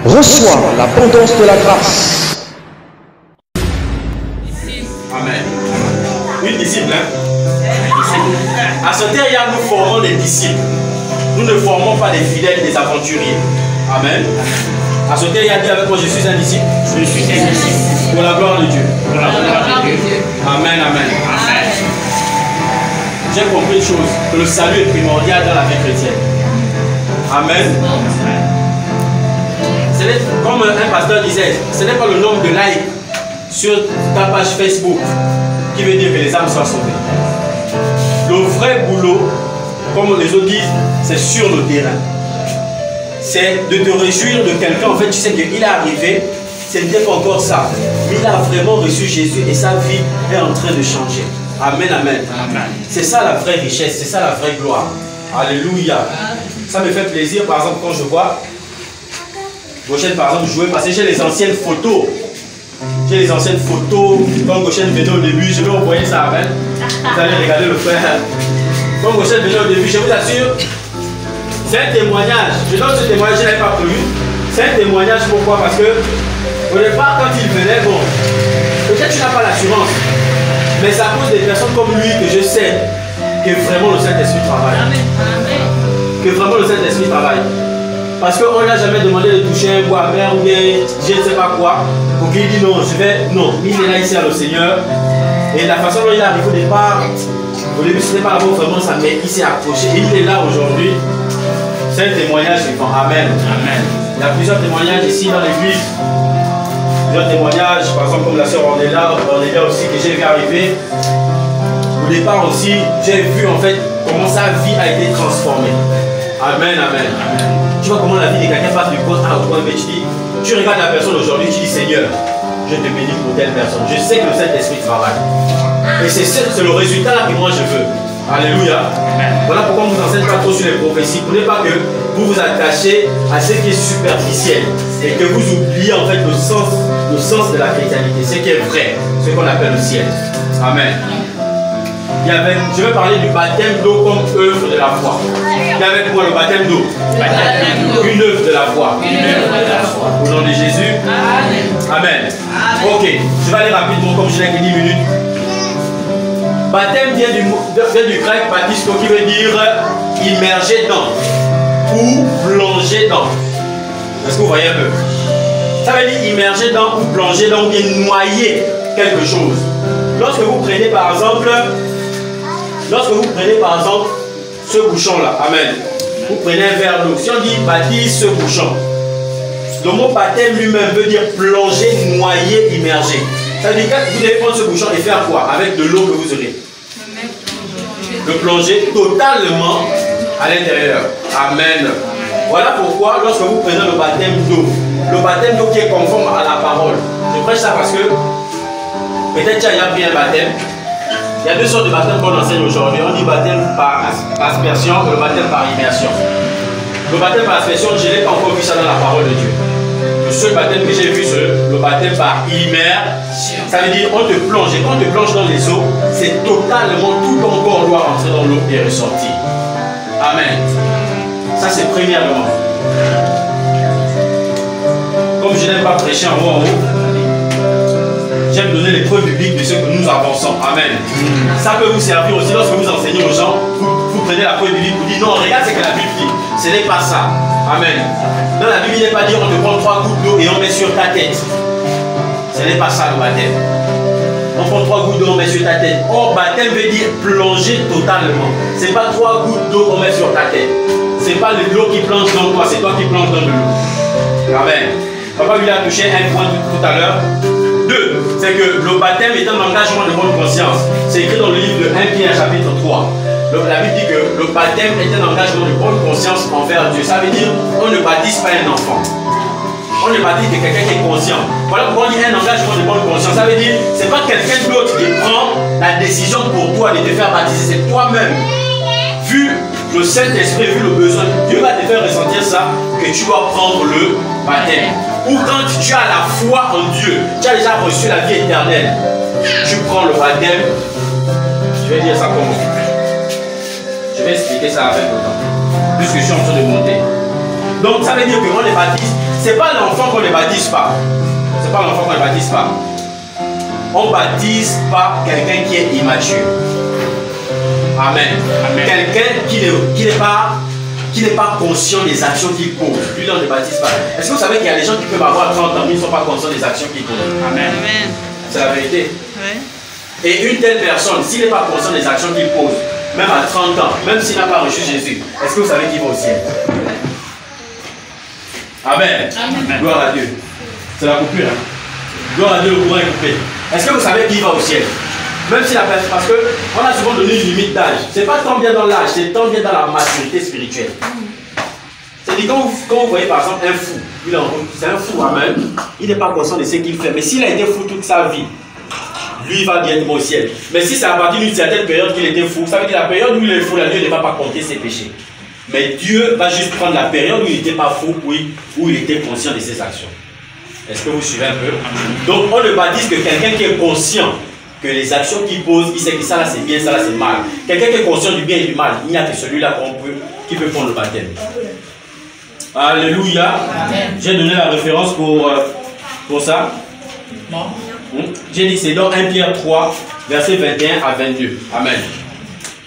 Reçois l'abondance de la grâce. Amen. Une disciple, hein? À ce terre, nous formons des disciples. Nous ne formons pas des fidèles, des aventuriers. Amen. À ce terre, dit avec moi, je suis un disciple. Je suis un disciple. Pour la gloire de Dieu. Pour la gloire de Dieu. Amen, amen. Amen. J'ai compris une chose, que le salut est primordial dans la vie chrétienne. Amen. Comme un pasteur disait, ce n'est pas le nombre de likes sur ta page Facebook qui veut dire que les âmes soient sauvées. Le vrai boulot, comme les autres disent, c'est sur le terrain. C'est de te réjouir de quelqu'un. En fait, tu sais qu'il est arrivé, ce n'était pas encore ça. Mais il a vraiment reçu Jésus et sa vie est en train de changer. Amen, amen. Amen. C'est ça la vraie richesse, c'est ça la vraie gloire. Alléluia. Ça me fait plaisir, par exemple, quand je vois Gauchen, par exemple, jouer, parce que j'ai les anciennes photos. J'ai les anciennes photos. Quand Gauchen venait au début, je vais envoyer ça à Amen. Vous allez regarder le frère. Quand Gauchen venait au début, je vous assure, c'est un témoignage. Je donne ce témoignage, je ne l'avais pas prévu. C'est un témoignage, pourquoi? Parce que au départ, quand il venait, bon, peut-être tu n'as pas l'assurance, mais c'est à cause des personnes comme lui que je sais que vraiment le Saint-Esprit travaille. Que vraiment le Saint-Esprit travaille. Parce qu'on ne l'a jamais demandé de toucher un bois amer ou bien je ne sais pas quoi. Pour qu'il dise non, je vais. Non, il est là ici à le Seigneur. Et la façon dont il arrive au départ, au début ce n'était pas la bonne vraiment, ça, mais il s'est accroché. Il est là aujourd'hui. C'est un témoignage vivant. Amen. Amen. Il y a plusieurs témoignages ici dans l'église. Plusieurs témoignages, par exemple comme la sœur Ornella aussi que j'ai vu arriver. Au départ aussi, j'ai vu en fait comment sa vie a été transformée. Amen, amen, amen. Tu vois comment la vie de quelqu'un passe du point A au point B. Tu regardes la personne aujourd'hui, tu dis Seigneur, je te bénis pour telle personne. Je sais que le Saint-Esprit travaille. Et c'est le résultat que moi je veux. Alléluia. Voilà pourquoi on ne vous enseigne pas trop sur les prophéties. Pour ne pas que vous vous attachez à ce qui est superficiel et que vous oubliez en fait le sens de la chrétienté, ce qui est vrai, ce qu'on appelle le ciel. Amen. Je vais parler du baptême d'eau comme œuvre de la foi. Il y a avec moi le baptême d'eau. Une œuvre de la foi. Au nom de Jésus. Amen. Ok, je vais aller rapidement comme je n'ai que 10 minutes. Baptême vient du grec baptisto qui veut dire immerger dans ou plonger dans. Est-ce que vous voyez un peu? Ça veut dire immerger dans ou plonger dans ou bien noyer quelque chose. Lorsque vous prenez par exemple ce bouchon-là, amen, vous prenez un verre d'eau. Si on dit baptise ce bouchon, le mot baptême lui-même veut dire plonger, noyer, immerger. Ça veut dire que vous devez prendre ce bouchon et faire quoi avec de l'eau que vous aurez? Le plonger totalement à l'intérieur. Amen. Voilà pourquoi lorsque vous prenez le baptême d'eau qui est conforme à la parole. Je prêche ça parce que peut-être qu'il y a bien un baptême. Il y a deux sortes de baptême qu'on enseigne aujourd'hui. On dit baptême par aspersion et le baptême par immersion. Le baptême par aspersion, je n'ai pas encore vu ça dans la parole de Dieu. Le seul baptême que j'ai vu, c'est le baptême par immersion. Ça veut dire on te plonge. Et quand on te plonge dans les eaux, c'est totalement tout ton corps doit rentrer dans l'eau et ressortir. Amen. Ça c'est premièrement. Comme je n'aime pas prêcher en haut, j'aime donner les preuves bibliques de ce que nous avançons. Amen. Ça peut vous servir aussi lorsque vous enseignez aux gens. Vous prenez la preuve biblique, vous dites non, regarde ce que la Bible dit. Ce n'est pas ça. Amen. Dans la Bible, il n'est pas dit on te prend 3 gouttes d'eau et on met sur ta tête. Ce n'est pas ça le baptême. On prend 3 gouttes d'eau, on met sur ta tête. Or, baptême veut dire plonger totalement. Ce n'est pas 3 gouttes d'eau qu'on met sur ta tête. Ce n'est pas l'eau qui plonge dans toi, c'est toi qui plonge dans de l'eau. Amen. Papa lui a touché un point tout à l'heure. 2, c'est que le baptême est un engagement de bonne conscience. C'est écrit dans le livre de 1 Pierre chapitre 3. La Bible dit que le baptême est un engagement de bonne conscience envers Dieu. Ça veut dire on ne baptise pas un enfant. On ne baptise que quelqu'un qui est conscient. Voilà pourquoi on dit un engagement de bonne conscience. Ça veut dire c'est pas quelqu'un d'autre qui prend la décision pour toi de te faire baptiser. C'est toi-même. Vu le Saint-Esprit, vu le besoin, Dieu va te faire ressentir ça, que tu dois prendre le baptême. Ou quand tu as la foi en Dieu, tu as déjà reçu la vie éternelle, tu prends le baptême. Je vais dire ça comment? Je vais expliquer ça avec le temps, puisque je suis en train de monter. Donc ça veut dire que on les baptise, c'est pas l'enfant qu'on ne baptise pas. C'est pas l'enfant qu'on ne baptise pas. On baptise pas quelqu'un qui est immature. Amen. Amen. Quelqu'un qui n'est pas conscient des actions qu'il pose. Lui, on ne baptise pas. Est-ce que vous savez qu'il y a des gens qui peuvent avoir 30 ans, mais ils ne sont pas conscients des actions qu'ils posent? Amen. Amen. C'est la vérité. Oui. Et une telle personne, s'il n'est pas conscient des actions qu'il pose, même à 30 ans, même s'il n'a pas reçu Jésus, est-ce que vous savez qu'il va au ciel? Amen. Amen. Gloire à Dieu. C'est la coupure. Hein? Gloire à Dieu, le courant est coupé. Est-ce que vous savez qu'il va au ciel? Même si la personne, parce qu'on a souvent donné une limite d'âge. Ce n'est pas tant bien dans l'âge, c'est tant bien dans la maturité spirituelle. C'est-à-dire quand vous voyez par exemple un fou, c'est un fou, amen. Il n'est pas conscient de ce qu'il fait. Mais s'il a été fou toute sa vie, lui il va bientôt au ciel. Mais si c'est à partir d'une certaine période qu'il était fou, ça veut dire la période où il est fou, là, Dieu ne va pas compter ses péchés. Mais Dieu va juste prendre la période où il n'était pas fou, où il était conscient de ses actions. Est-ce que vous suivez un peu? Donc on ne baptise que quelqu'un qui est conscient que les actions qu'il pose, il sait que ça là c'est bien, ça là c'est mal. Quelqu'un qui est conscient du bien et du mal, il n'y a que celui-là qui peut prendre le baptême. Alléluia. J'ai donné la référence pour ça. J'ai dit c'est dans 1 Pierre 3, versets 21 à 22. Amen.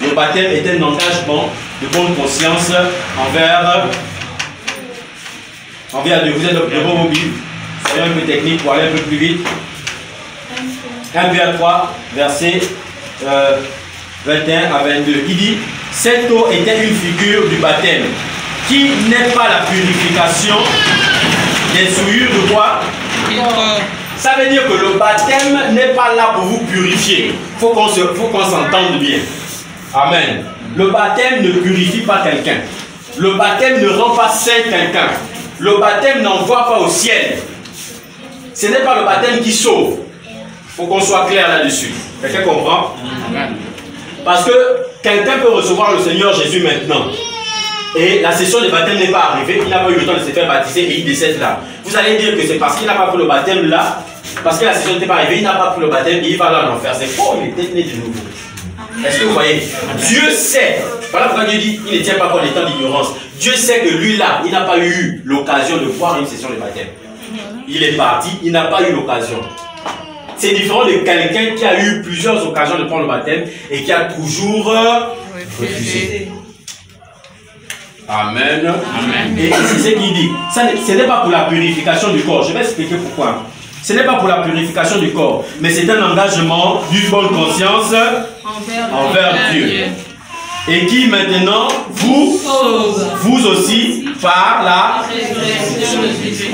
Le baptême est un engagement de bonne conscience envers Dieu. Vous êtes de bon mobile. Soyez un peu technique pour aller un peu plus vite. 1 Pierre 3, versets 21 à 22. Il dit, cette eau était une figure du baptême, qui n'est pas la purification des souillures de quoi? Ça veut dire que le baptême n'est pas là pour vous purifier. Il faut qu'on s'entende bien. Amen. Le baptême ne purifie pas quelqu'un. Le baptême ne rend pas saint quelqu'un. Le baptême n'envoie pas au ciel. Ce n'est pas le baptême qui sauve. Il faut qu'on soit clair là-dessus. Quelqu'un comprend? Amen. Parce que quelqu'un peut recevoir le Seigneur Jésus maintenant. Et la session de baptême n'est pas arrivée. Il n'a pas eu le temps de se faire baptiser et il décède là. Vous allez dire que c'est parce qu'il n'a pas pris le baptême là. Parce que la session n'était pas arrivée. Il n'a pas pris le baptême et il va là en enfer. C'est faux. Il était né de nouveau. Est-ce que vous voyez? Dieu sait. Voilà pourquoi Dieu dit il ne tient pas compte des temps d'ignorance. Dieu sait que lui là, il n'a pas eu l'occasion de voir une session de baptême. Il est parti, il n'a pas eu l'occasion. C'est différent de quelqu'un qui a eu plusieurs occasions de prendre le baptême et qui a toujours refusé. Amen. Amen. Et c'est ce qu'il dit. Ce n'est pas pour la purification du corps. Je vais expliquer pourquoi. Ce n'est pas pour la purification du corps, mais c'est un engagement d'une bonne conscience envers Dieu. Et qui maintenant vous aussi par la...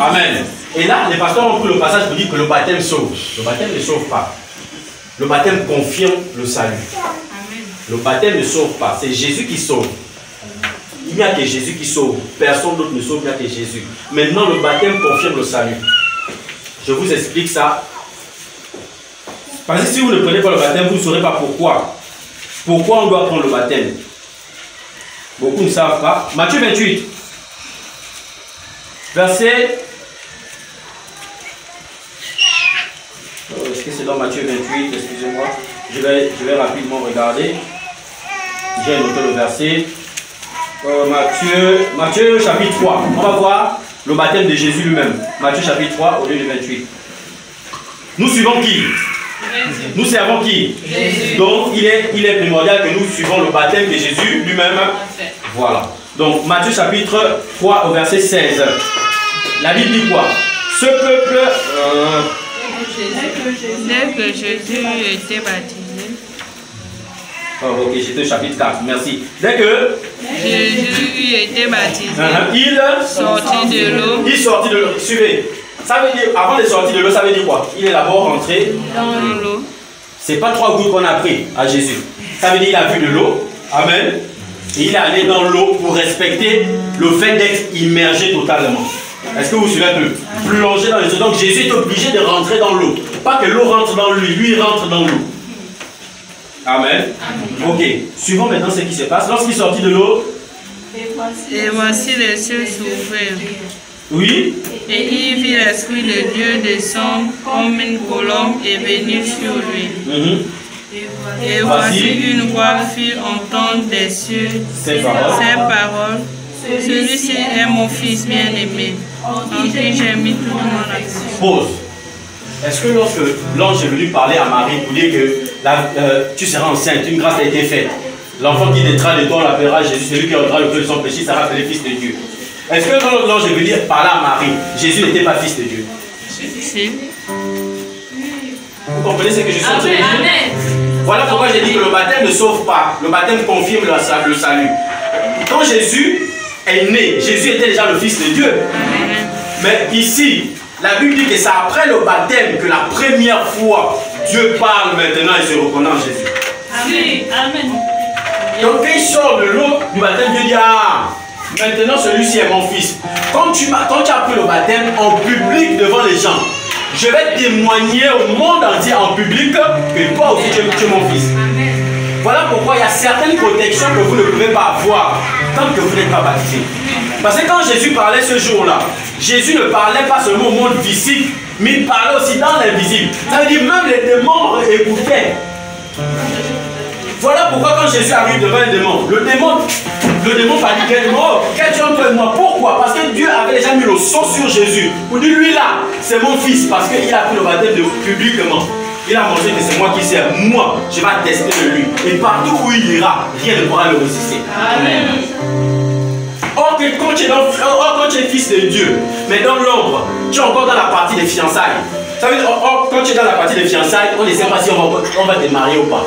Amen. Et là, les pasteurs ont pris le passage pour dire que le baptême sauve. Le baptême ne sauve pas. Le baptême confirme le salut. Le baptême ne sauve pas. C'est Jésus qui sauve. Il n'y a que Jésus qui sauve. Personne d'autre ne sauve, il n'y a que Jésus. Maintenant, le baptême confirme le salut. Je vous explique ça. Parce que si vous ne prenez pas le baptême, vous ne saurez pas pourquoi. Pourquoi on doit prendre le baptême? Beaucoup ne savent pas. Matthieu 28. Verset... Est-ce que c'est dans Matthieu 28? Excusez-moi. Je vais rapidement regarder. J'ai noté le verset. Matthieu chapitre 3. On va voir le baptême de Jésus lui-même. Matthieu chapitre 3 au lieu de 28. Nous suivons qui? Nous servons qui? Jésus. Donc il est primordial que nous suivons le baptême de Jésus lui-même. Voilà. Donc Matthieu chapitre 3 au verset 16. La Bible dit quoi? Ce peuple... Dès que Jésus était baptisé. Oh, ok, j'étais au chapitre 4, merci. Dès que Jésus était baptisé, il sortit de l'eau. Il sortit de l'eau. Suivez. Ça veut dire, avant de sortir de l'eau, ça veut dire quoi? Il est d'abord rentré dans l'eau. C'est pas 3 gouttes qu'on a pris à Jésus. Ça veut dire qu'il a vu de l'eau. Amen. Et il est allé dans l'eau pour respecter le fait d'être immergé totalement. Est-ce que vous suivez un peu? Plonger dans les eaux. Donc Jésus est obligé de rentrer dans l'eau. Pas que l'eau rentre dans lui, lui rentre dans l'eau. Amen. Ok. Suivons maintenant ce qui se passe. Lorsqu'il sortit de l'eau. Et voici les cieux s'ouvrirent. Oui. Et il vit l'Esprit de Dieu descendre comme une colombe et venir sur lui. Et voici une voix fit entendre des cieux ces paroles. Celui-ci est mon fils bien-aimé, en qui j'ai mis toute mon affection. Pause. Est-ce que lorsque l'ange est venu parler à Marie pour dire que tu seras enceinte, une grâce a été faite, l'enfant qui naîtra de toi, on l'appellera Jésus, celui qui rendra le cœur de son péché, sera appelé fils de Dieu. Est-ce que quand l'ange est venu parler à Marie, Jésus n'était pas fils de Dieu? Si. Vous comprenez ce que je suis en train de dire? Amen. Voilà pourquoi j'ai dit que le baptême ne sauve pas, le baptême confirme le salut. Quand Jésus est né, Jésus était déjà le fils de Dieu. Mais ici, la Bible dit que c'est après le baptême que la première fois Dieu parle maintenant et se reconnaît en Jésus. Amen. Donc quand il sort de l'eau du baptême, Dieu dit, ah, maintenant celui-ci est mon fils. Quand tu as pris le baptême en public devant les gens, je vais témoigner au monde entier en public que toi aussi tu es mon fils. Voilà pourquoi il y a certaines protections que vous ne pouvez pas avoir tant que vous n'êtes pas baptisé. Parce que quand Jésus parlait ce jour-là, Jésus ne parlait pas seulement au monde visible, mais il parlait aussi dans l'invisible. Ça veut dire même les démons écoutaient. Voilà pourquoi quand Jésus arrive devant un démon, le démon va dire qu'est-ce que tu moi? Pourquoi? Parce que Dieu avait déjà mis le sang sur Jésus. Pour dire lui là, c'est mon fils, parce qu'il a pris le baptême publiquement. Il a montré que c'est moi qui sers. Moi, je vais tester de lui. Et partout où il ira, rien ne pourra le résister. Amen. Or, quand tu es fils de Dieu, mais dans l'ombre, tu es encore dans la partie des fiançailles. Ça veut dire, quand tu es dans la partie des fiançailles, on ne sait pas si on va te marier ou pas.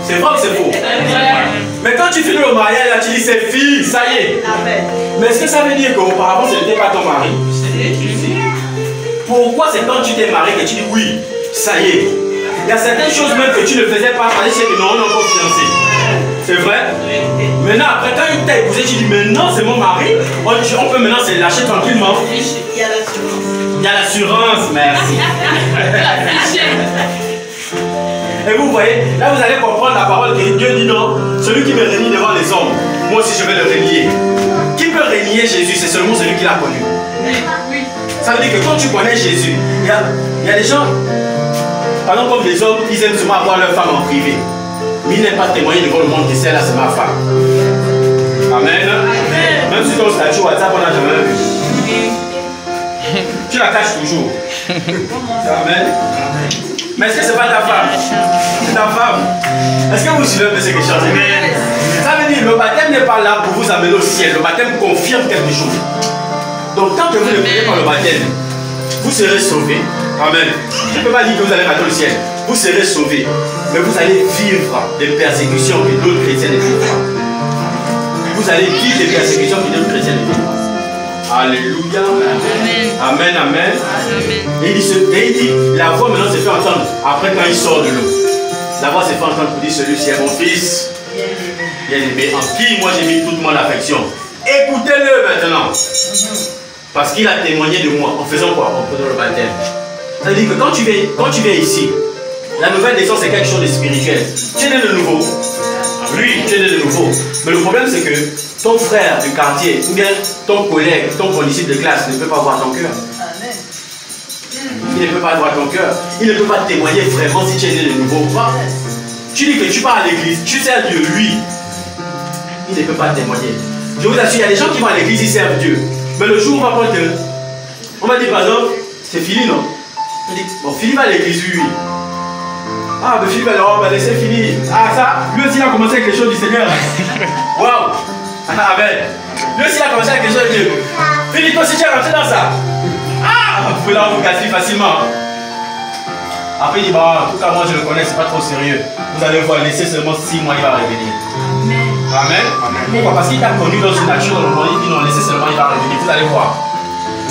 C'est vrai que c'est faux. Mais quand tu finis le mariage, là, tu dis c'est fini, ça y est. Mais est-ce que ça veut dire qu'auparavant, ce n'était pas ton mari? Pourquoi c'est quand tu t'es marié que tu dis oui, ça y est? Il y a certaines choses même que tu ne faisais pas, parce que non, on est encore fiancé. C'est vrai? Maintenant, après, quand il t'a épousé, tu dis maintenant c'est mon mari, on peut maintenant se lâcher tranquillement. Il y a l'assurance. Il y a l'assurance, merci. Et vous voyez, là vous allez comprendre la parole que Dieu dit non, celui qui me renie devant les hommes, moi aussi je vais le renier. Qui peut renier Jésus? C'est seulement celui qui l'a connu. Ça veut dire que quand tu connais Jésus, il y a des gens, par exemple comme les hommes, ils aiment souvent avoir leur femme en privé. Mais ils n'aiment pas témoigner devant le monde que celle-là c'est ma femme. Amen. Même si ton statut WhatsApp, on n'a jamais vu. Tu la caches toujours. Amen. Mais est-ce que c'est pas ta femme? C'est ta femme. Est-ce que vous suivez un peu ce que je suis en train de dire? Ça veut dire que le baptême n'est pas là pour vous amener au ciel. Le baptême confirme quelque chose. Donc tant que vous ne priez pas le baptême, vous serez sauvés. Amen. Je ne peux pas dire que vous allez rater le ciel. Vous serez sauvés. Mais vous allez vivre des persécutions que d'autres chrétiens ne vivent pas. Vous allez vivre des persécutions que d'autres chrétiens ne vivent pas. Alléluia. Amen. Amen. Et il dit, la voix maintenant se fait entendre après quand il sort de l'eau. La voix se fait entendre pour dire celui-ci est mon fils bien-aimé en qui moi j'ai mis toute mon affection. Écoutez-le maintenant. Parce qu'il a témoigné de moi en faisant quoi? En prenant le baptême. Ça veut dire que quand tu viens ici, la nouvelle naissance c'est quelque chose de spirituel. Tu es né de nouveau. Oui, tu es né de nouveau. Mais le problème c'est que ton frère du quartier, ou bien ton collègue, ton condisciple de classe ne peut pas voir ton cœur. Il ne peut pas voir ton cœur. Il ne peut pas témoigner vraiment si tu es né de nouveau ou pas. Tu dis que tu pars à l'église, tu sers Dieu, lui. Il ne peut pas témoigner. Je vous assure, il y a des gens qui vont à l'église, ils servent Dieu. Mais le jour où on va prendre que, on va dire par exemple, c'est Philippe, non? On dit, bon, Philippe va à l'église, oui. Ah, mais Philippe, alors, on va laisser Philippe. Ah, ça, lui aussi, il a commencé avec les choses du Seigneur. Waouh! Amen. Lui aussi, il a commencé avec les choses de Dieu. Philippe, toi aussi, tu es rentré dans ça. Ah, vous pouvez là vous gaspiller facilement. Après, il dit, bah, en tout cas, moi, je le connais, c'est pas trop sérieux. Vous allez voir, laissez seulement 6 mois, il va revenir. Amen. Amen. Pourquoi? Parce qu'il t'a connu dans une nature, dans le monde, il dit non, laissez seulement, il va revenir. Vous allez voir.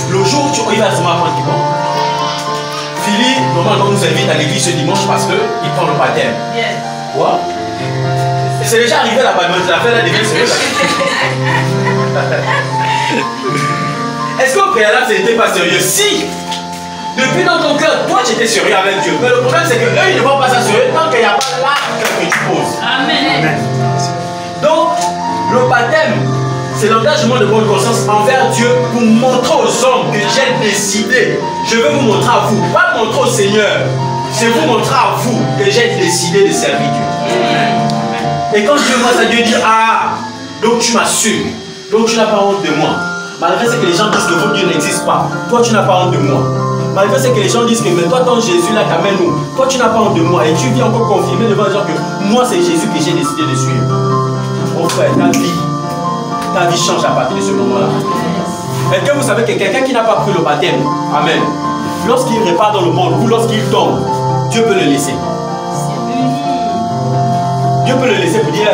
Le jour où il va seulement apprendre qu'il bon. Philippe, normalement, nous invite à l'église ce dimanche parce qu'il prend le baptême. Quoi? C'est déjà arrivé là-bas, mais la fait là devient sérieuse. Est-ce qu'au préalable, ce n'était pas sérieux? Si! Depuis dans ton cœur, toi tu étais sérieux avec Dieu. Mais le problème c'est qu'eux ils ne vont pas s'assurer tant qu'il n'y a pas l'acte que tu poses. Amen. Amen. Donc, le baptême, c'est l'engagement de bonne conscience envers Dieu pour montrer aux hommes que j'ai décidé. Je veux vous montrer à vous, pas montrer au Seigneur. Je veux vous montrer à vous que j'ai décidé de servir Dieu. Amen. Et quand Dieu voit ça, Dieu dit, ah, Donc tu m'assumes. Donc tu n'as pas honte de moi. Malgré ce que les gens disent que votre Dieu n'existe pas, toi tu n'as pas honte de moi. Malgré ce que les gens disent que mais toi ton Jésus là t'amène-nous, toi tu n'as pas honte de moi et tu viens encore confirmer devant les gens que moi c'est Jésus que j'ai décidé de suivre. Mon frère, ta vie change à partir de ce moment-là. Est-ce que vous savez que quelqu'un qui n'a pas pris le baptême, amen, lorsqu'il repart dans le monde ou lorsqu'il tombe, Dieu peut le laisser. Dieu peut le laisser pour dire,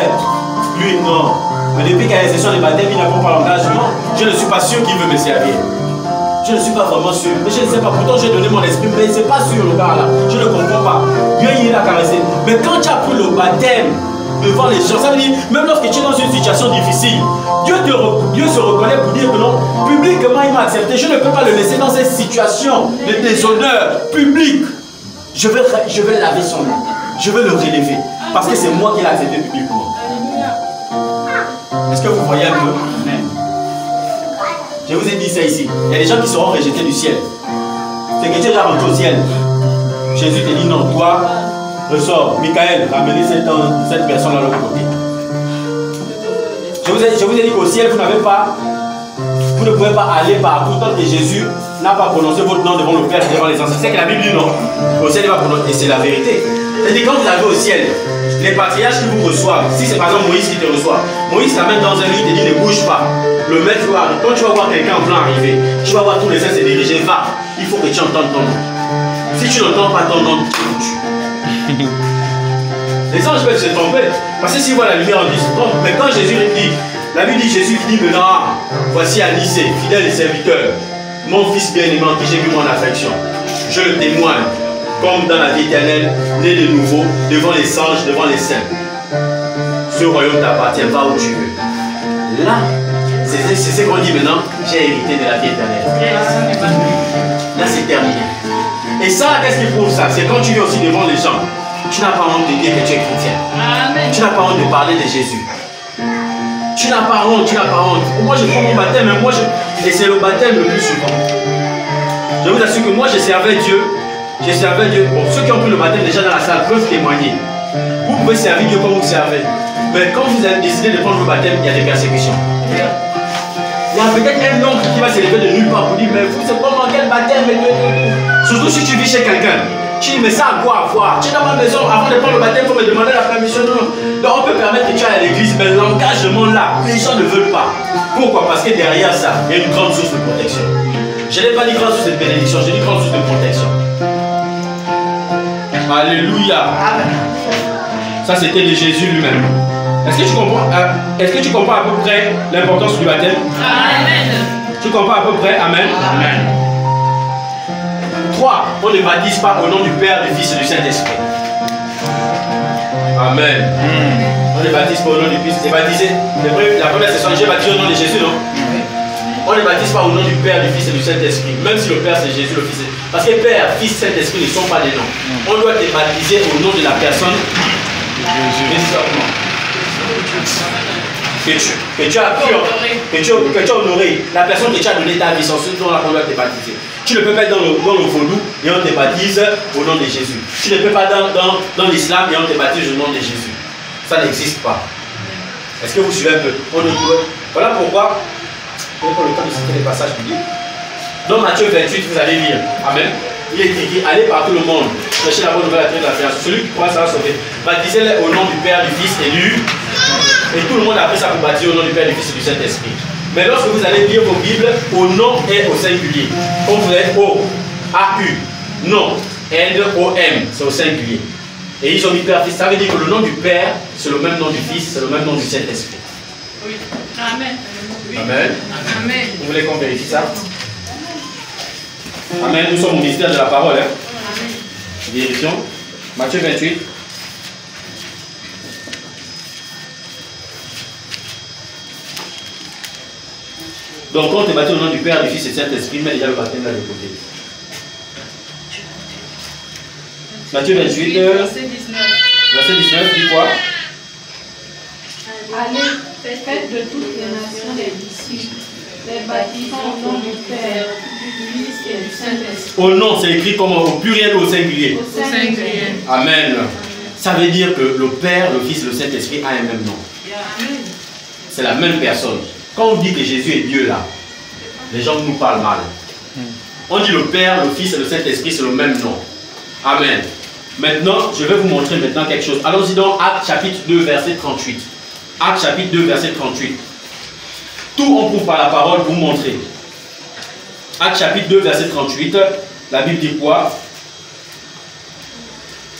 lui non. Mais depuis qu'à l'exception des baptêmes, il n'a pas l'engagement, je ne suis pas sûr qu'il veut me servir. Je ne suis pas vraiment sûr. Mais je ne sais pas. Pourtant, j'ai donné mon esprit. Mais ce n'est pas sûr, le gars là. Je ne comprends pas. Dieu, il l'a caressé. Mais quand tu as pris le baptême devant les gens, ça veut dire, même lorsque tu es dans une situation difficile, Dieu se reconnaît pour dire que non, publiquement, il m'a accepté. Je ne peux pas le laisser dans cette situation de déshonneur public. Je vais laver son nom. Je vais le relever. Parce que c'est moi qui l'ai accepté publiquement. Est-ce que vous voyez un peu? Je vous ai dit ça ici. Il y a des gens qui seront rejetés du ciel. C'est que tu es déjà rentré au ciel. Jésus te dit non, toi, ressors. Michael, ramenez cette personne à l'autre côté. Je vous ai dit qu'au ciel, vous ne pouvez pas aller partout tant que Jésus n'a pas prononcé votre nom devant le Père, devant les anciens. C'est que la Bible dit non. Au ciel, il va prononcer. Et c'est la vérité. C'est-à-dire quand vous arrivez au ciel, les patriarches qui vous reçoivent, si c'est par exemple Moïse qui te reçoit, Moïse t'amène dans un lit, il te dit ne bouge pas. Le maître va arriver. Quand tu vas voir quelqu'un en plan arriver, tu vas voir tous les saints se diriger, va. Il faut que tu entendes ton nom. Si tu n'entends pas ton nom, tu bouges. Les anges peuvent se tromper. Parce que s'ils voient la lumière, ils se trompent. Mais quand Jésus dit, la Bible dit Jésus qui dit maintenant, voici Anicée, fidèle et serviteur, mon fils bien-aimé en qui j'ai vu mon affection. Je le témoigne. Comme dans la vie éternelle, né de nouveau, devant les anges, devant les saints. Ce royaume t'appartient, va où tu veux. Là, c'est ce qu'on dit maintenant, j'ai hérité de la vie éternelle. Là, c'est terminé. Et ça, qu'est-ce qui prouve ça? C'est quand tu viens aussi devant les gens, tu n'as pas honte de dire que tu es chrétien. Amen. Tu n'as pas honte de parler de Jésus. Tu n'as pas honte, tu n'as pas honte. Moi, je prends mon baptême, et c'est le baptême le plus souvent. Je vous assure que moi, je servais Dieu. J'ai servi Dieu. Bon, ceux qui ont pris le baptême déjà dans la salle peuvent témoigner. Vous pouvez servir Dieu comme vous servez. Mais quand vous avez décidé de prendre le baptême, il y a des persécutions. Il y a peut-être un oncle qui va se lever de nulle part pour dire, mais vous, c'est comment, quel baptême et tout. Surtout si tu vis chez quelqu'un. Tu dis, mais ça a quoi à voir? Tu es dans ma maison, avant de prendre le baptême, il faut me demander la permission. Non. Donc on peut permettre que tu ailles à l'église, mais l'engagement là, les gens ne veulent pas. Pourquoi? Parce que derrière ça, il y a une grande source de protection. Je n'ai pas dit grande source de bénédiction, j'ai dit grande source de protection. Alléluia. Ça c'était de Jésus lui-même. Est-ce que tu comprends à peu près l'importance du baptême? Amen. Tu comprends à peu près? Amen. Amen. 3. On ne baptise pas au nom du Père, du Fils et du Saint-Esprit. Amen. On ne baptise pas au nom du Fils. C'est baptisé. La première session, j'ai baptisé au nom de Jésus, non? On ne baptise pas au nom du Père, du Fils et du Saint-Esprit. Même si le Père c'est Jésus, le Fils c'est... Parce que Père, Fils, Saint-Esprit ne sont pas des noms. On doit te baptiser au nom de la personne Jésus. Que tu as honoré. La personne que tu as donné ta vie, sans ce nom-là qu'on doit te baptiser. Tu ne peux pas être dans le vaudou et on te baptise au nom de Jésus. Tu ne peux pas dans l'islam et on te baptise au nom de Jésus. Ça n'existe pas. Est-ce que vous suivez un peu? Voilà pourquoi. Je vais prendre le temps de citer les passages bibliques. Dans Matthieu 28, vous allez lire. Amen. Il est écrit, allez par tout le monde, prêchez la bonne nouvelle à toute la création. Celui qui croit sera sauvé. Baptisez-les au nom du Père, du Fils et du... Et tout le monde a pris ça pour baptiser au nom du Père, du Fils et du Saint-Esprit. Mais lorsque vous allez lire vos Bibles, au nom est au singulier. Comme vous avez O, A-U, non, N-O-M, c'est au singulier. Et ils ont mis Père, Fils. Ça veut dire que le nom du Père, c'est le même nom du Fils, c'est le même nom du Saint-Esprit. Oui. Amen. Amen. Amen. Vous voulez qu'on vérifie ça? Amen. Nous sommes au ministère de la parole. Hein? Amen. Vérifions. Matthieu 28. Donc, quand on est baptisé au nom du Père, du Fils et du Saint-Esprit, mais déjà le baptême là de côté. Matthieu 28, verset 19. Verset 19, dis quoi? Allez, faites de toutes les nations des disciples, les baptisant au nom du Père, du Fils et du Saint-Esprit. Au nom, c'est écrit comment? Au pluriel ou au singulier? Au singulier. Amen. Ça veut dire que le Père, le Fils et le Saint-Esprit ont un même nom. Amen. c'est la même personne. Quand on dit que Jésus est Dieu là, les gens nous parlent mal. On dit le Père, le Fils et le Saint-Esprit, c'est le même nom. Amen. Maintenant, je vais vous montrer maintenant quelque chose. Allons-y dans Actes chapitre 2, verset 38. Actes chapitre 2, verset 38. Tout on prouve par la parole pour vous montrer. Actes chapitre 2, verset 38. La Bible dit quoi?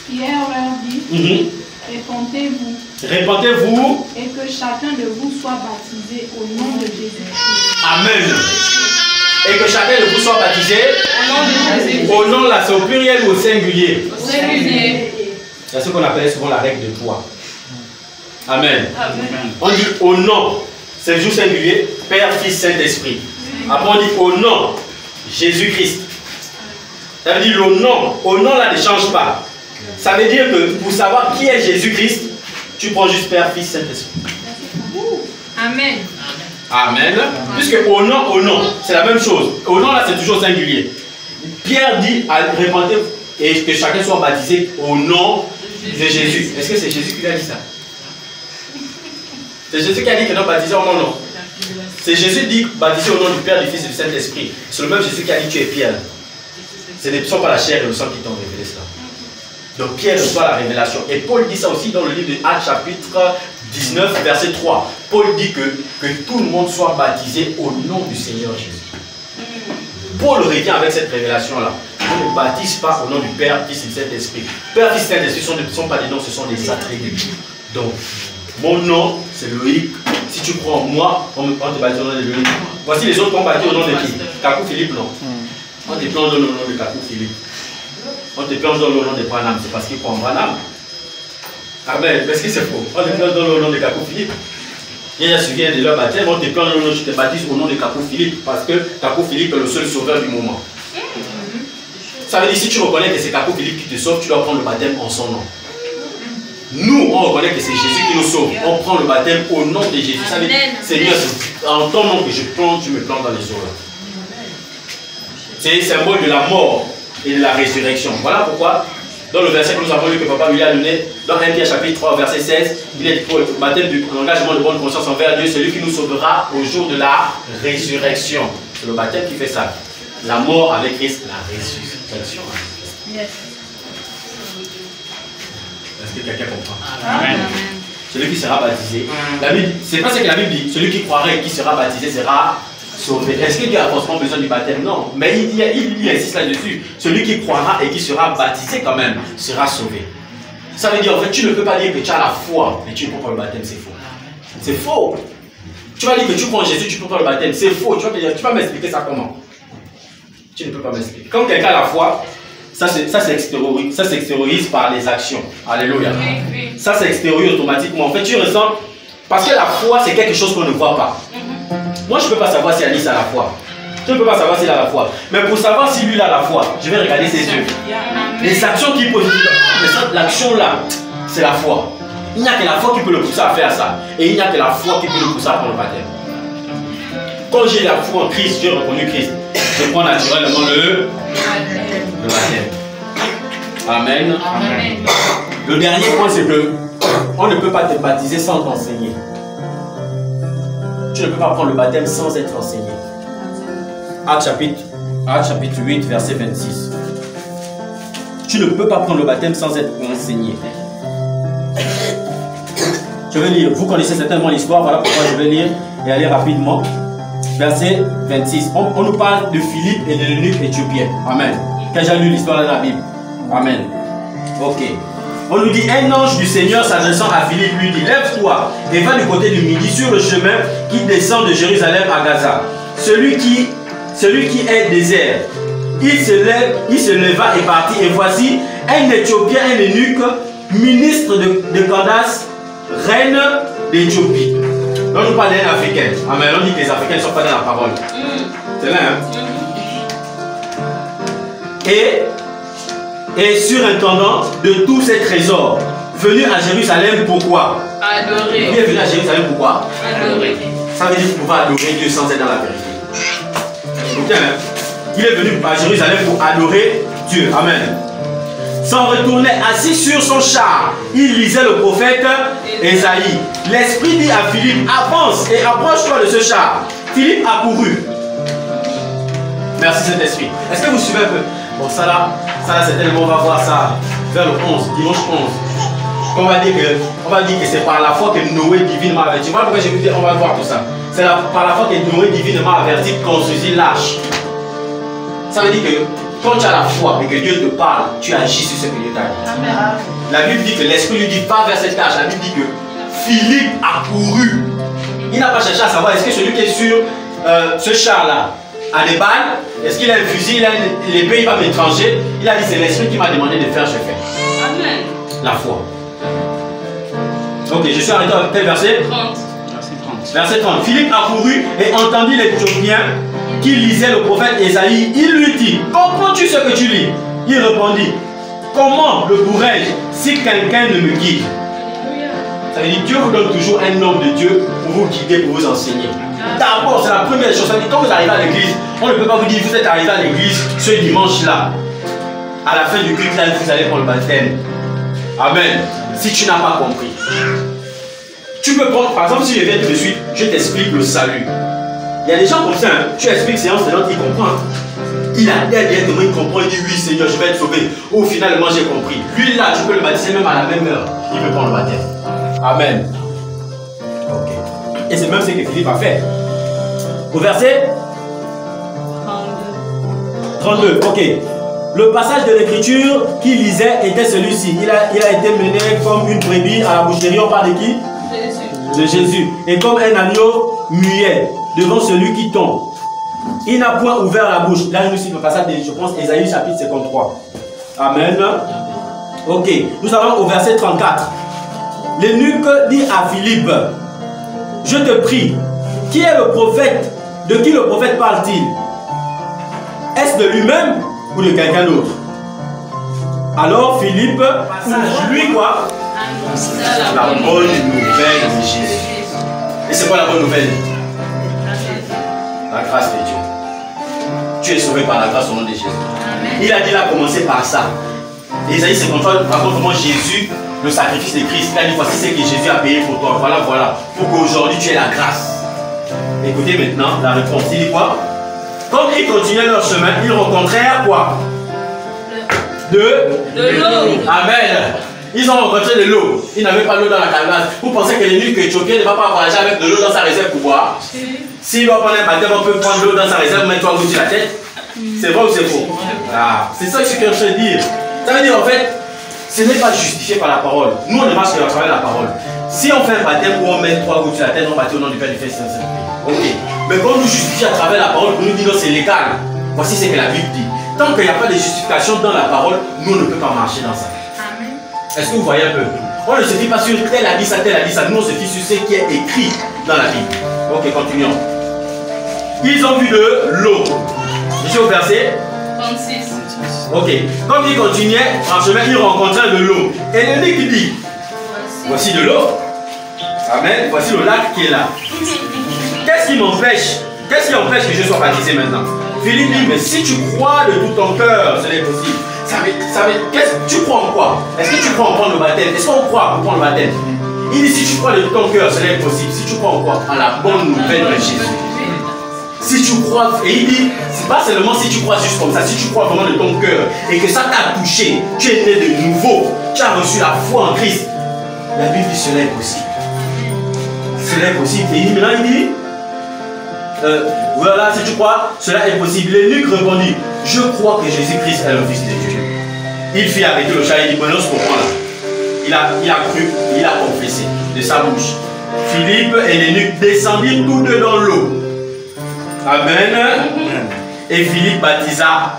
Pierre leur dit, répentez-vous. Répentez-vous. Et que chacun de vous soit baptisé au nom de Jésus-Christ. Amen. Et que chacun de vous soit baptisé Au nom de Jésus. au nom là, c'est au pluriel ou au singulier? Au singulier. C'est ce qu'on appelle souvent la règle de 3. Amen. Amen. On dit au nom, c'est toujours singulier, Père, Fils, Saint-Esprit. Après on dit au nom, Jésus-Christ. Ça veut dire le nom, au nom là ne change pas. Ça veut dire que pour savoir qui est Jésus-Christ, tu prends juste Père, Fils, Saint-Esprit. Amen. Amen. Puisque au nom, c'est la même chose. Au nom là, c'est toujours singulier. Pierre dit, répentez et que chacun soit baptisé au nom de Jésus. Est-ce que c'est Jésus qui lui a dit ça? C'est Jésus qui a dit que non, baptisé au nom, non. C'est Jésus qui dit baptisé au nom du Père, du Fils et du Saint-Esprit. C'est le même Jésus qui a dit tu es Pierre. Ce ne sont pas la chair et le sang qui t'ont révélé cela. Donc Pierre reçoit la révélation. Et Paul dit ça aussi dans le livre de Actes chapitre 19, verset 3. Paul dit que tout le monde soit baptisé au nom du Seigneur Jésus. Paul revient avec cette révélation-là. On ne baptise pas au nom du Père, Fils et Saint-Esprit. Père, Fils et Saint-Esprit ne sont pas des noms, ce sont des attributs. Donc, mon nom, c'est Loïc. Si tu crois en moi, on te baptise au nom de Loïc. Voici les autres qui ont baptisé au nom de qui? Kakou Philippe, non. On te plonge dans le nom de Kakou Philippe. On te plonge dans le nom de Branham, c'est parce qu'il croit en Branham. Amen. Mais est-ce que c'est faux? On te plonge dans le nom de Kakou Philippe. Il y a suivi un de leur baptême, on te plonge dans le nom, je te baptise au nom de Kakou Philippe, parce que Kakou Philippe est le seul sauveur du moment. Ça veut dire si tu reconnais que c'est Kakou Philippe qui te sauve, tu dois prendre le baptême en son nom. Nous, on reconnaît que c'est Jésus qui nous sauve. On prend le baptême au nom de Jésus. Ça veut dire, Seigneur, c'est en ton nom que je plonge, tu me plantes dans les eaux là. C'est le symbole de la mort et de la résurrection. Voilà pourquoi, dans le verset que nous avons lu, que Papa lui a donné, dans 1 Pierre chapitre 3, verset 16, il est pour le baptême de l'engagement de bonne conscience envers Dieu, celui qui nous sauvera au jour de la résurrection. C'est le baptême qui fait ça. La mort avec Christ, la résurrection. Yes. Est-ce que quelqu'un comprend? Amen. Celui qui sera baptisé. C'est pas ce que la Bible dit. Celui qui croira et qui sera baptisé sera sauvé. Est-ce que Dieu a forcément besoin du baptême? Non. Mais il insiste là-dessus. Celui qui croira et qui sera baptisé quand même sera sauvé. Ça veut dire en fait, tu ne peux pas dire que tu as la foi et tu ne peux pas le baptême. C'est faux. C'est faux. Tu vas dire que tu crois en Jésus, tu ne peux pas le baptême. C'est faux. Tu vas m'expliquer ça comment? Tu ne peux pas m'expliquer. Quand quelqu'un a la foi, ça s'extériorise par les actions. Alléluia. Ça s'extériorise automatiquement. En fait, tu ressens. Parce que la foi, c'est quelque chose qu'on ne voit pas. Moi, je ne peux pas savoir si Alice a la foi. Je ne peux pas savoir s'il a la foi. Mais pour savoir si lui a la foi, je vais regarder ses yeux. Les actions qu'il pose, l'action là, c'est la foi. Il n'y a que la foi qui peut le pousser à faire ça. Et il n'y a que la foi qui peut le pousser à prendre le baptême. Quand j'ai la foi en Christ, j'ai reconnu Christ. Je prends naturellement le baptême. Amen. Amen. Le dernier point, c'est que on ne peut pas te baptiser sans t'enseigner. Tu ne peux pas prendre le baptême sans être enseigné. Actes chapitre 8, verset 26. Tu ne peux pas prendre le baptême sans être enseigné. Je vais lire. Vous connaissez certainement l'histoire, voilà pourquoi je vais lire et aller rapidement. Verset 26. On nous parle de Philippe et de l'eunuque éthiopien. Amen. Quand j'ai lu l'histoire de la Bible. Amen. Ok. On nous dit, un ange du Seigneur s'adressant à Philippe lui dit, lève-toi et va du côté du midi sur le chemin qui descend de Jérusalem à Gaza. Celui qui est désert. Il se leva et partit. Et voici un Éthiopien, un eunuque, ministre de Candace, reine d'Éthiopie. Donc on parle d'un Africain. Amen. On dit que les Africains ne sont pas dans la parole. C'est là, hein? Et surintendant de tous ces trésors, venu à Jérusalem, pourquoi? Adorer. Il est venu à Jérusalem, pourquoi? Adorer. Ça veut dire pouvoir adorer Dieu sans être dans la vérité. Okay, hein? Il est venu à Jérusalem pour adorer Dieu. Amen. S'en retournait assis sur son char. Il lisait le prophète Ésaïe. L'Esprit dit à Philippe, avance et approche-toi de ce char. Philippe a couru. Merci Saint-Esprit. Est-ce que vous suivez un peu? Bon, ça là c'est tellement, on va voir ça vers le 11, dimanche 11. On va dire que c'est par la foi que Noé divinement averti. Voilà pourquoi j'ai dit on va voir tout ça. C'est par la foi que Noé divinement averti construisit l'arche. Ça veut dire que quand tu as la foi et que Dieu te parle, tu agis sur ce que Dieu t'a dit. La Bible dit que l'Esprit lui dit va vers cette tâche. La Bible dit que Philippe a couru. Il n'a pas cherché à savoir est-ce que celui qui est sur ce char-là a des balles, est-ce qu'il a un fusil, il a une épée, il va m'étranger. Il a dit c'est l'Esprit qui m'a demandé de faire, je fais. Amen. La foi. Ok, je suis arrêté à quel verset? 30. Verset 30. Philippe a couru et entendit l'Éthiopien qui lisait le prophète Ésaïe. Il lui dit, comprends-tu ce que tu lis? Il répondit, comment le pourrais-je si quelqu'un ne me guide? Ça veut dire Dieu vous donne toujours un homme de Dieu pour vous guider, pour vous enseigner. D'abord, c'est la première chose. Ça veut dire quand vous arrivez à l'église, on ne peut pas vous dire vous êtes arrivé à l'église ce dimanche-là. À la fin du culte, là, vous allez pour le baptême. Amen. Si tu n'as pas compris. Tu peux prendre, par exemple, si je viens tout de suite, je t'explique le salut. Il y a des gens comme ça, hein, tu expliques séance, c'est l'autre qui comprend. Il a directement, il comprend, il dit oui Seigneur, je vais être sauvé. Au finalement, j'ai compris. Lui là, tu peux le baptiser même à la même heure. Il peut prendre le baptême. Amen. Ok. Et c'est même ce que Philippe a fait. Au verset 32. Ok. Le passage de l'écriture qu'il lisait était celui-ci. Il a été mené comme une brebis à la boucherie. On parle de qui? Jésus. De Jésus. Et comme un agneau muet devant celui qui tombe. Il n'a point ouvert la bouche. Là, nous cite le passage de, je pense, Ésaïe chapitre 53. Amen. Ok. Nous allons au verset 34. L'eunuque dit à Philippe, je te prie, qui est le prophète? De qui le prophète parle-t-il? Est-ce de lui-même ou de quelqu'un d'autre? Alors Philippe, lui quoi? La bonne nouvelle de Jésus. Et c'est quoi la bonne nouvelle? La grâce de Dieu. Tu es sauvé par la grâce au nom de Jésus. Il a dit, il a commencé par ça. Ésaïe 53 raconte comment Jésus, le sacrifice de Christ, il a dit voici ce que Jésus a payé pour toi. Voilà, voilà. Pour qu'aujourd'hui tu aies la grâce. Écoutez maintenant la réponse. Il dit quoi? Comme ils continuaient leur chemin, ils rencontrèrent quoi? De l'eau. Amen. Ils ont rencontré de l'eau. Ils n'avaient pas l'eau dans la calebasse. Vous pensez que l'eunuque éthiopien ne va pas voyager avec de l'eau dans sa réserve pour boire? S'il doit prendre un baptême, on peut prendre l'eau dans sa réserve, mettre toi sur la tête. C'est vrai ou c'est faux? Ah, c'est ça que je suis en train de dire. Ça veut dire en fait, ce n'est pas justifié par la parole. Nous on ne marche qu'à travers la parole. Si on fait un baptême où on met 3 gouttes sur la tête, on baptise au nom du Père, du Fils et du Saint-Esprit. Ok. Mais quand on nous justifie à travers la parole, on nous dit non, c'est légal. Voici ce que la Bible dit. Tant qu'il n'y a pas de justification dans la parole, nous on ne peut pas marcher dans ça. Amen. Est-ce que vous voyez un peu? On ne se fie pas sur tel a dit ça, tel a dit ça. Nous on se fie sur ce qui est écrit dans la Bible. Ok, continuons. Ils ont vu de l'eau. Je suis au verset 36. Ok. Comme ils continuaient en chemin, ils rencontraient de l'eau. Et l'eunuque dit, voici de l'eau. Amen. Voici le lac qui est là. Qu'est-ce qui m'empêche? Qu'est-ce qui empêche que je sois baptisé maintenant? Philippe dit, mais si tu crois de tout ton cœur, ce n'est possible. Tu crois en quoi? Est-ce que tu crois en prendre le baptême? Est-ce qu'on croit pour prendre le baptême? Il dit, si tu crois de tout ton cœur, ce n'est possible. Si tu crois en quoi? En la bonne nouvelle de Jésus. Si tu crois, et il dit, c'est pas seulement si tu crois juste comme ça, si tu crois vraiment de ton cœur et que ça t'a touché, tu es né de nouveau, tu as reçu la foi en Christ, la Bible dit cela est possible. Cela est possible. Et il dit, maintenant il dit, voilà, si tu crois, cela est possible. L'eunuque répondit, je crois que Jésus-Christ est le Fils de Dieu. Il fit arrêter le char, il dit, maintenant ce qu'on prend là. Il a cru, il a confessé de sa bouche. Philippe et l'eunuque descendirent tous deux dans l'eau. Amen. Et Philippe baptisa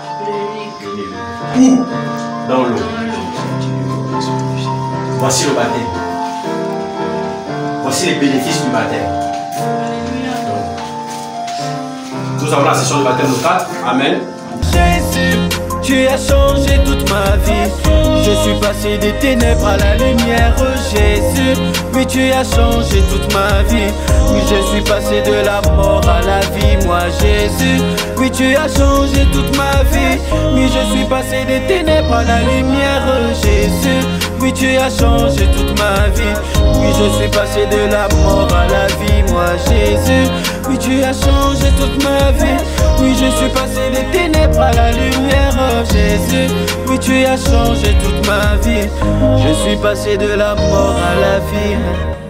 où? Dans l'eau. Voici le baptême. Voici les bénéfices du baptême. Nous avons la session de baptême de 4. Amen. Jésus, tu as changé toute ma vie. Je suis passé des ténèbres à la lumière. Jésus, oui, tu as changé toute ma vie. Oui, je suis passé de la mort à la vie, moi Jésus. Oui, tu as changé toute ma vie. Oui, je suis passé des ténèbres à la lumière, Jésus. Oui, tu as changé toute ma vie. Oui, je suis passé de la mort à la vie, moi Jésus. Oui, tu as changé toute ma vie. Oui, je suis passé des ténèbres à la lumière, Jésus. Oui, tu as changé toute ma vie. Je suis passé de la mort à la vie.